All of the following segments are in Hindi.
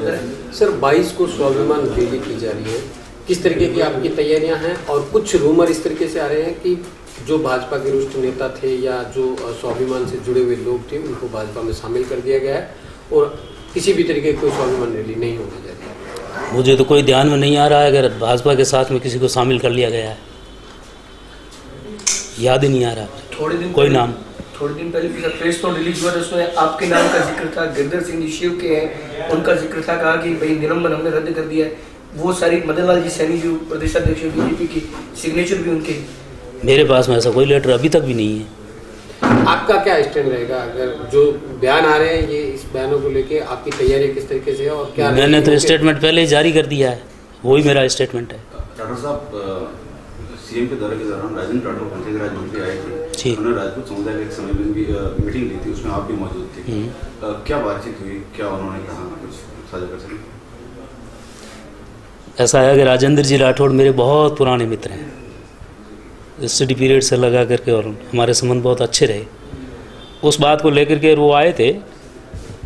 सर 22 को स्वाभिमान रैली की जा रही है, किस तरीके की आपकी तैयारियां हैं? और कुछ रूमर इस तरीके से आ रहे हैं कि जो भाजपा के वरिष्ठ नेता थे या जो स्वाभिमान से जुड़े हुए लोग थे उनको भाजपा में शामिल कर दिया गया है और किसी भी तरीके की कोई स्वाभिमान रैली नहीं होने जा रही है। मुझे तो कोई ध्यान में नहीं आ रहा है अगर भाजपा के साथ में किसी को शामिल कर लिया गया है, याद ही नहीं आ रहा कोई नाम। थोड़े दिन पहले प्रेस नोट रिलीज हुआ था, उसमें आपके नाम का जिक्र था, गिरधर सिंह जी शिव के हैं, उनका जिक्र था, कहा कि भाई निलंबन हमने रद्द कर दिया है। वो सारी मदन लाल जी सैनी जो प्रदेश अध्यक्ष बीजेपी की, सिग्नेचर भी उनके। मेरे पास में ऐसा कोई लेटर अभी तक भी नहीं है। आपका क्या स्टैंड रहेगा अगर जो बयान आ रहे हैं, ये इस बयानों को लेके आपकी तैयारी किस तरीके से है और क्या? मैंने तो स्टेटमेंट पहले ही जारी कर दिया है, वही मेरा स्टेटमेंट है। राठौर साहब सीएम के दौरे के दौरान राजेंद्र राठौर पंचायत राज मंत्री आए थे, उन्होंने राजपूत समुदाय के एक सम्मेलन भी मीटिंग ली थी, उसमें आप भी मौजूद थे। क्या बातचीत हुई, क्या उन्होंने कहा, कुछ साझा कर सकते? ऐसा है कि राजेंद्र जी राठौड़ मेरे बहुत पुराने मित्र हैं, स्टडी पीरियड से लगा करके, और हमारे संबंध बहुत अच्छे रहे। उस बात को लेकर के वो आए थे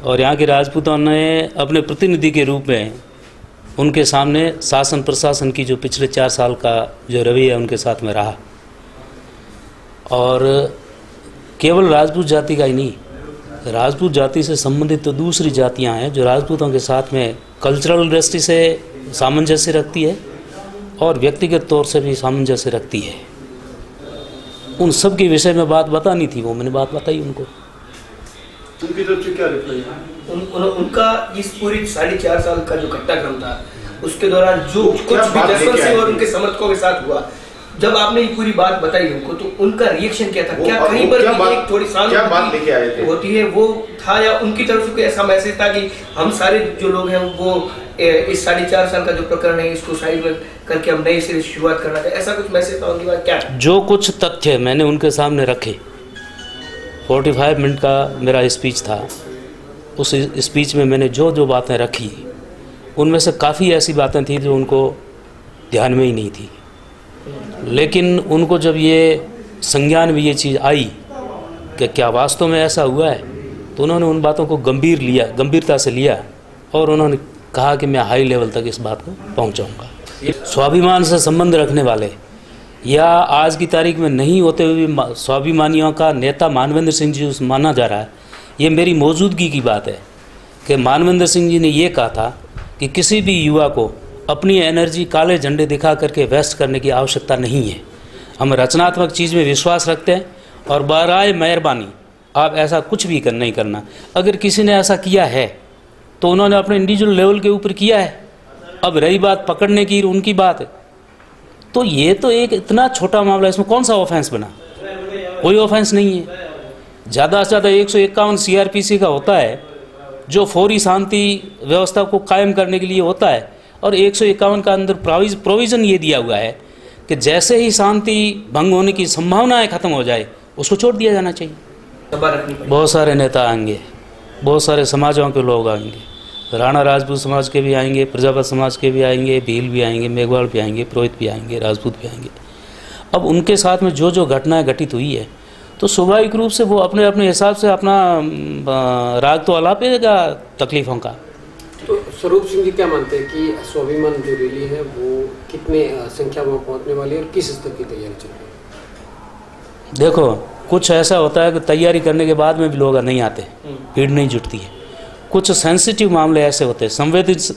और यहाँ के राजपूतों ने अपने प्रतिनिधि के रूप में उनके सामने शासन प्रशासन की जो पिछले 4 साल का जो रवैया उनके साथ में रहा, और केवल राजपूत जाति का ही नहीं, राजपूत जाति से संबंधित तो दूसरी जातियां हैं जो राजपूतों के साथ में कल्चरल दृष्टि से सामंजस्य रखती है और व्यक्तिगत तौर से भी सामंजस्य रखती है। उन सब के विषय में बात बतानी थी, वो मैंने बात बताई उनको। उनकी तरफ से क्या रिप्लाई? उनका इस पूरी 4.5 साल का जो घटनाक्रम था, उसके दौरान जो कुछ भी जसवंत सिंह और उनके समर्थकों के साथ हुआ, जब आपने ये पूरी बात बताई उनको, तो उनका रिएक्शन क्या था? क्या कहीं पर एक थोड़ी सहानुभूति होती है वो था, या उनकी तरफ से कोई ऐसा मैसेज था कि हम सारे जो लोग हैं वो इस 4.5 साल का जो प्रकरण है इसको साइड में करके हम नई से शुरुआत करना चाहिए, ऐसा कुछ मैसेज था उनकी बात? क्या जो कुछ तथ्य मैंने उनके सामने रखे, 45 मिनट का मेरा स्पीच था, उस स्पीच में मैंने जो जो बातें रखी, उनमें से काफ़ी ऐसी बातें थी जो उनको ध्यान में ही नहीं थी। लेकिन उनको जब ये संज्ञान में ये चीज़ आई कि क्या वास्तव में ऐसा हुआ है, तो उन्होंने उन बातों को गंभीरता से लिया और उन्होंने कहा कि मैं हाई लेवल तक इस बात को पहुंचाऊंगा। स्वाभिमान से संबंध रखने वाले या आज की तारीख में नहीं होते हुए भी स्वाभिमानियों का नेता मानवेंद्र सिंह जी माना जा रहा है, ये मेरी मौजूदगी की बात है कि मानवेंद्र सिंह जी ने ये कहा था कि किसी भी युवा को अपनी एनर्जी काले झंडे दिखा करके वेस्ट करने की आवश्यकता नहीं है। हम रचनात्मक चीज़ में विश्वास रखते हैं और बराए मेहरबानी आप ऐसा कुछ भी नहीं करना। अगर किसी ने ऐसा किया है तो उन्होंने अपने इंडिविजुअल लेवल के ऊपर किया है। अब रही बात पकड़ने की, उनकी बात है, तो ये तो एक इतना छोटा मामला, इसमें कौन सा ऑफेंस बना? कोई ऑफेंस नहीं है। ज़्यादा से ज़्यादा 151 CRPC का होता है जो फौरी शांति व्यवस्था को कायम करने के लिए होता है, और 151 का अंदर प्रोविज़न ये दिया हुआ है कि जैसे ही शांति भंग होने की संभावनाएं खत्म हो जाए उसको छोड़ दिया जाना चाहिए। बहुत सारे नेता आएंगे, बहुत सारे समाजों के लोग आएंगे, राणा राजपूत समाज के भी आएंगे, प्रजापत समाज के भी आएंगे, भील भी आएंगे, मेघवाल भी आएंगे, पुरोहित भी आएंगे, राजपूत भी आएंगे। अब उनके साथ में जो जो घटनाएं घटित हुई है, तो स्वाभाविक रूप से वो अपने अपने हिसाब से अपना राग तो अलापेगा तकलीफ़ों का। तो स्वरूप सिंह जी क्या मानते हैं कि स्वाभिमान जो रैली है वो कितने संख्या में पहुंचने वाली है और किस स्तर की तैयारी चल रही है? देखो, कुछ ऐसा होता है कि तैयारी करने के बाद में भी लोग नहीं आते, भीड़ नहीं जुटती है। कुछ सेंसिटिव मामले ऐसे होते हैं,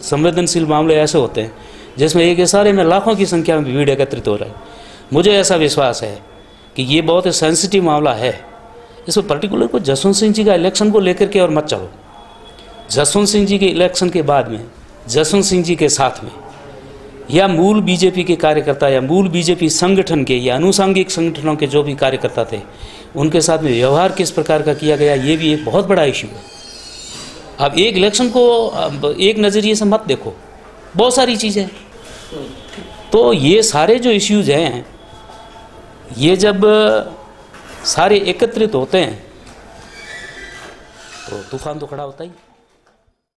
संवेदनशील मामले ऐसे होते हैं जिसमें एक इशारे में लाखों की संख्या में भीड़ एकत्रित हो रहा है। मुझे ऐसा विश्वास है कि ये बहुत ही सेंसिटिव मामला है। इसमें पर्टिकुलर को जसवंत सिंह जी का इलेक्शन को लेकर के और मत चलो। जसवंत सिंह जी के इलेक्शन के बाद में जसवंत सिंह जी के साथ में या मूल बीजेपी के कार्यकर्ता या मूल बीजेपी संगठन के या अनुषांगिक संगठनों के जो भी कार्यकर्ता थे, उनके साथ में व्यवहार किस प्रकार का किया गया, ये भी एक बहुत बड़ा इशू है। अब एक इलेक्शन को एक नज़रिए से मत देखो, बहुत सारी चीज़ें। तो ये सारे जो इश्यूज हैं, ये जब सारे एकत्रित होते हैं तो तूफान तो खड़ा होता ही।